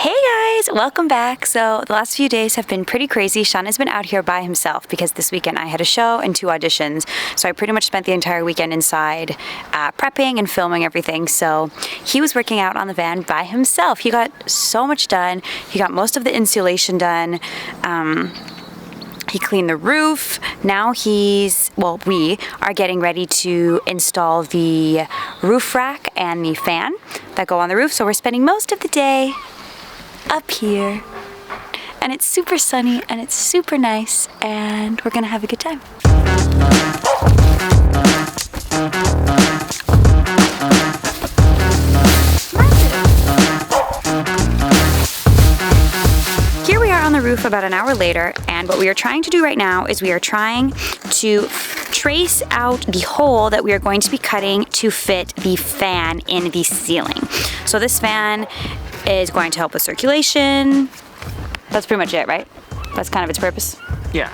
Hey guys, welcome back. So the last few days have been pretty crazy. Shaun has been out here by himself because this weekend I had a show and 2 auditions. So I pretty much spent the entire weekend inside prepping and filming everything. So he was working out on the van by himself. He got so much done. He got most of the insulation done. He cleaned the roof. Now we are getting ready to install the roof rack and the fan that go on the roof. So we're spending most of the day up here, and it's super sunny and it's super nice, and we're gonna have a good time. Here we are on the roof about an hour later, and what we are trying to do right now is we are trying to trace out the hole that we are going to be cutting to fit the fan in the ceiling. So this fan is going to help with circulation. That's pretty much it, right? That's kind of its purpose. Yeah.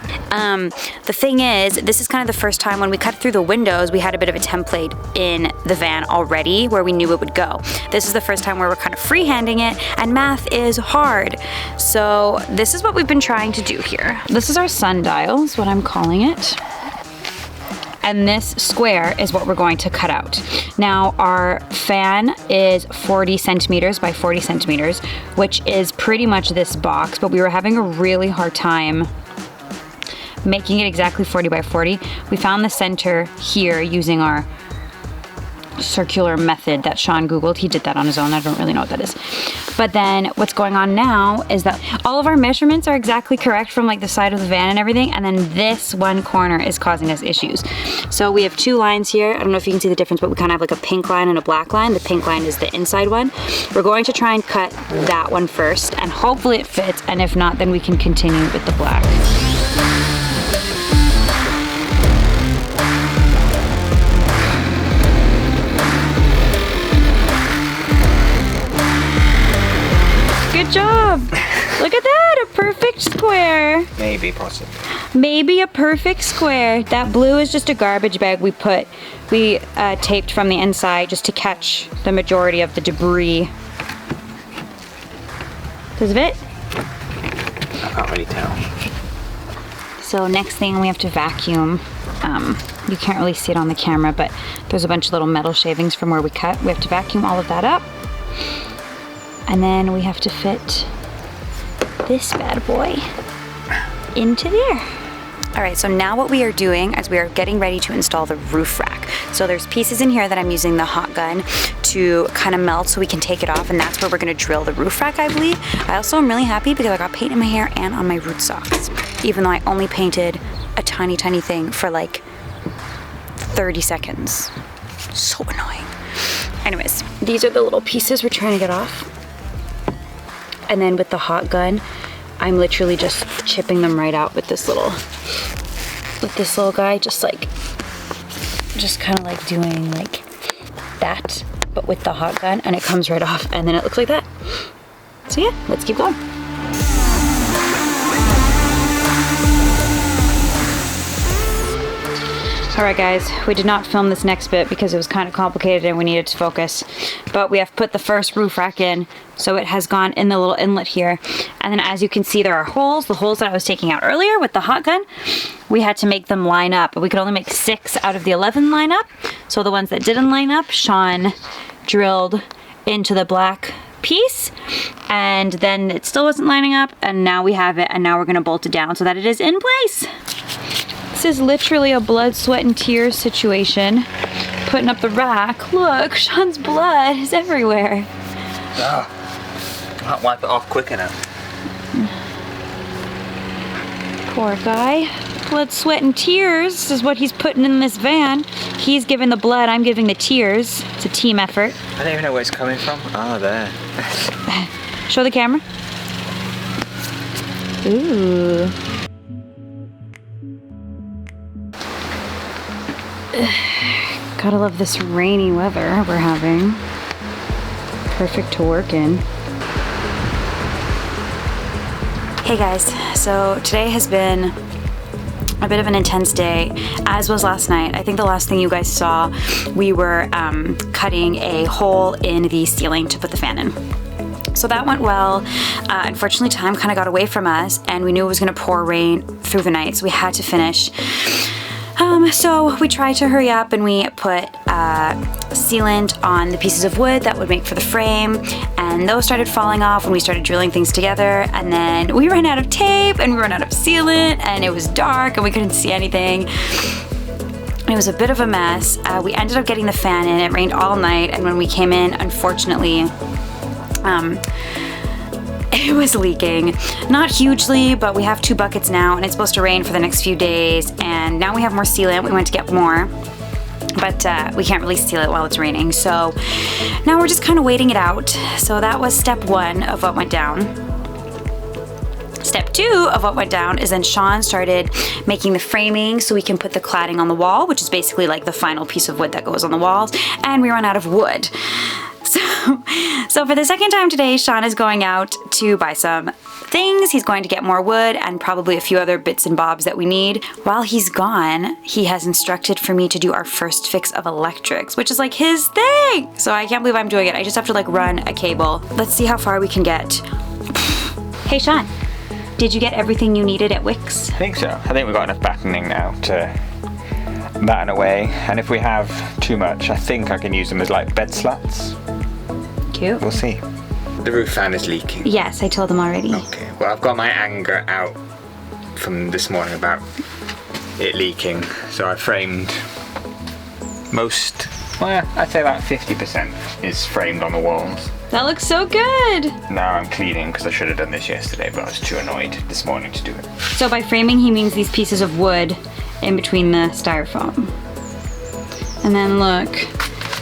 The thing is, this is kind of the first time when we cut through the windows, we had a bit of a template in the van already where we knew it would go. This is the first time where we're kind of freehanding it, and math is hard. So this is what we've been trying to do here. This is our sundial, is what I'm calling it. And this square is what we're going to cut out. Now our fan is 40 centimeters by 40 centimeters, which is pretty much this box, but we were having a really hard time making it exactly 40 by 40. We found the center here using our circular method that Shaun Googled. He did that on his own. I don't really know what that is. But then what's going on now is that all of our measurements are exactly correct from like the side of the van and everything, and then this one corner is causing us issues. So we have 2 lines here. I don't know if you can see the difference, but we kind of have like a pink line and a black line. The pink line is the inside one. We're going to try and cut that one first, and hopefully it fits, and if not, then we can continue with the black. Good job. Look at that, a perfect square. Maybe, possibly. Maybe a perfect square. That blue is just a garbage bag we taped from the inside just to catch the majority of the debris. Does it fit? I can't really tell. So next thing we have to vacuum. You can't really see it on the camera, but there's a bunch of little metal shavings from where we cut. We have to vacuum all of that up. And then we have to fit this bad boy into there. All right, so now what we are doing is we are getting ready to install the roof rack. So there's pieces in here that I'm using the hot gun to kind of melt so we can take it off, and that's where we're gonna drill the roof rack, I believe. I also am really happy because I got paint in my hair and on my root socks, even though I only painted a tiny, tiny thing for like 30 seconds. So annoying. Anyways, these are the little pieces we're trying to get off. And then with the hot gun, I'm literally just chipping them right out with this little guy, just kind of like doing like that, but with the hot gun, and it comes right off, and then it looks like that. So yeah, let's keep going. All right guys, we did not film this next bit because it was kind of complicated and we needed to focus, but we have put the first roof rack in, so it has gone in the little inlet here. And then as you can see, there are holes, the holes that I was taking out earlier with the hot gun. We had to make them line up, but we could only make 6 out of the 11 line up. So the ones that didn't line up, Shaun drilled into the black piece, and then it still wasn't lining up, and now we have it, and now we're gonna bolt it down so that it is in place. This is literally a blood, sweat, and tears situation. Putting up the rack. Look, Shaun's blood is everywhere. Oh, can't wipe it off quick enough. Poor guy. Blood, sweat, and tears is what he's putting in this van. He's giving the blood, I'm giving the tears. It's a team effort. I don't even know where it's coming from. Oh, there. Show the camera. Ooh. Gotta love this rainy weather we're having. Perfect to work in. Hey guys, so today has been a bit of an intense day, as was last night. I think the last thing you guys saw, we were cutting a hole in the ceiling to put the fan in. So that went well. Unfortunately, time kind of got away from us, and we knew it was going to pour rain through the night, so we had to finish. So we tried to hurry up, and we put sealant on the pieces of wood that would make for the frame, and those started falling off when we started drilling things together. And then we ran out of tape, and we ran out of sealant, and it was dark, and we couldn't see anything. It was a bit of a mess. We ended up getting the fan in. It rained all night, and when we came in, unfortunately, it was leaking. Not hugely, but we have 2 buckets now, and it's supposed to rain for the next few days, and now we have more sealant. We went to get more, but we can't really seal it while it's raining, so now we're just kind of waiting it out. So that was step 1 of what went down. Step 2 of what went down is then Shaun started making the framing so we can put the cladding on the wall, which is basically like the final piece of wood that goes on the walls, and we run out of wood. So for the second time today, Shaun is going out to buy some things. He's going to get more wood and probably a few other bits and bobs that we need. While he's gone, he has instructed for me to do our first fix of electrics, which is like his thing. So I can't believe I'm doing it. I just have to like run a cable. Let's see how far we can get. Hey Shaun, did you get everything you needed at Wix? I think so. I think we've got enough battening now to batten away. And if we have too much, I think I can use them as like bed slats. Cute. We'll see. The roof fan is leaking. Yes, I told him already. Okay, well I've got my anger out from this morning about it leaking. So I framed most, well, I'd say about 50% is framed on the walls. That looks so good. Now I'm cleaning because I should have done this yesterday, but I was too annoyed this morning to do it. So by framing, he means these pieces of wood in between the styrofoam. And then look,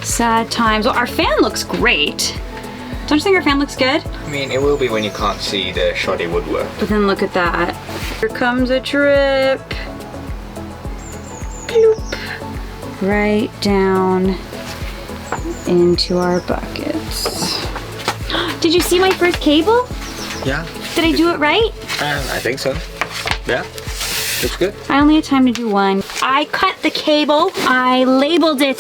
sad times. Well, our fan looks great. Don't you think our fan looks good? I mean, it will be when you can't see the shoddy woodwork. But then look at that. Here comes a drip. Bloop. Right down into our buckets. Did you see my first cable? Yeah. Did I do it right? I think so. Yeah. Looks good. I only had time to do one. I cut the cable. I labeled it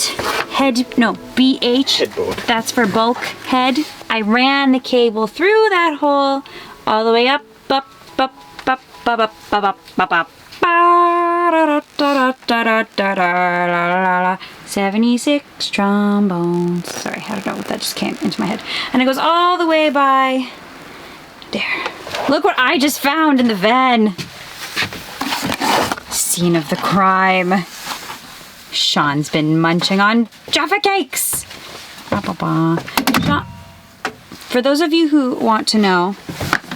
BH. Headboard. That's for bulk head. I ran the cable through that hole all the way up, up, up, up, up, up, up, up, up, up. 76 trombones. Sorry, I don't know what that just came into my head. And it goes all the way by there. Look what I just found in the van. Scene of the crime. Shaun's been munching on Jaffa cakes. For those of you who want to know,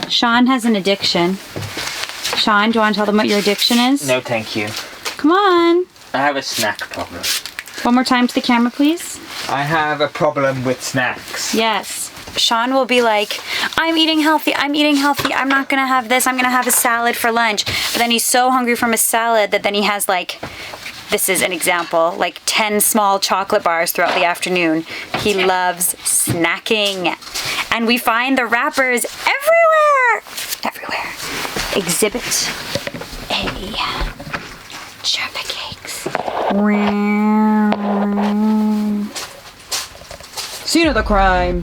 Shaun has an addiction. Shaun, do you want to tell them what your addiction is? No, thank you. Come on. I have a snack problem. One more time to the camera, please. I have a problem with snacks. Yes. Shaun will be like, I'm eating healthy, I'm not gonna have this, I'm gonna have a salad for lunch. But then he's so hungry from his salad that then he has like, this is an example, like 10 small chocolate bars throughout the afternoon. He loves snacking. And we find the wrappers everywhere. Everywhere. Exhibit A. Jaffa cakes. Scene of the crime.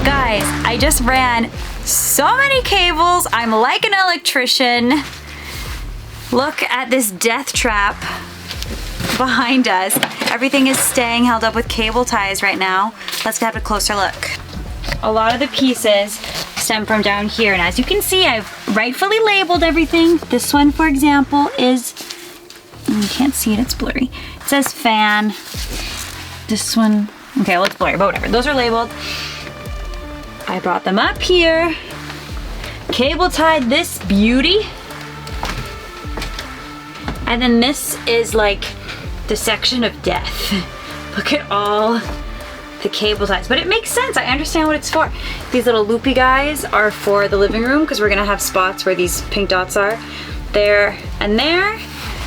Guys, I just ran so many cables. I'm like an electrician. Look at this death trap behind us. Everything is staying held up with cable ties right now. Let's have a closer look. A lot of the pieces stem from down here, and as you can see, I've rightfully labeled everything. This one, for example, is, you can't see it, it's blurry. It says fan. This one, okay, well, it's blurry, but whatever. Those are labeled. I brought them up here, cable tied this beauty, and then this is like the section of death. Look at all the cable ties, but it makes sense. I understand what it's for. These little loopy guys are for the living room because we're gonna have spots where these pink dots are. There and there.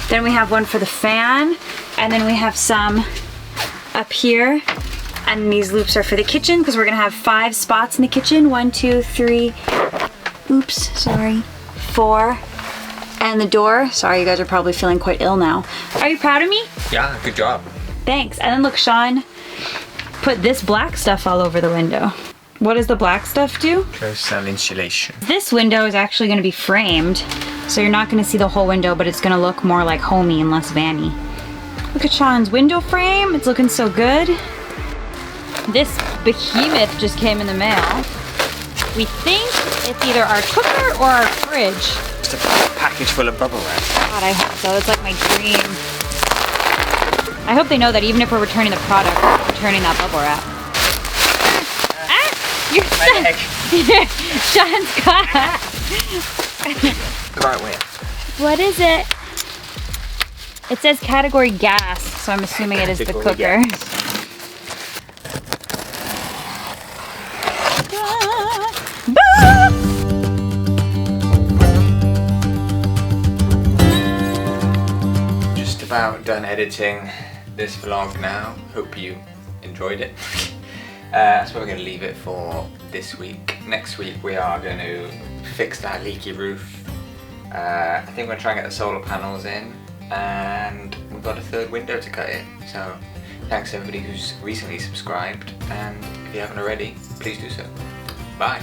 Then we have one for the fan, and then we have some up here. And these loops are for the kitchen because we're gonna have 5 spots in the kitchen. 1, 2, 3, oops, sorry, 4. And the door, sorry, you guys are probably feeling quite ill now. Are you proud of me? Yeah, good job. Thanks. And then look, Shaun put this black stuff all over the window. What does the black stuff do? Close cell insulation. This window is actually going to be framed, so you're not going to see the whole window, but it's going to look more like homey and less vanny. Look at Shaun's window frame. It's looking so good. This behemoth just came in the mail. We think it's either our cooker or our fridge. Just a package full of bubble wrap. God, I hope so. It's like my dream. I hope they know that even if we're returning the product, we're returning that bubble wrap. You're My leg. Shaun's got. The right way. What is it? It says category gas, so I'm assuming it is the cooker. Gas. Just about done editing this vlog now. Hope you enjoyed it. That's where we're going to leave it for this week. Next week we are going to fix that leaky roof. I think we're going to try and get the solar panels in, and we've got a third window to cut in. So thanks everybody who's recently subscribed, and if you haven't already, please do so. Bye.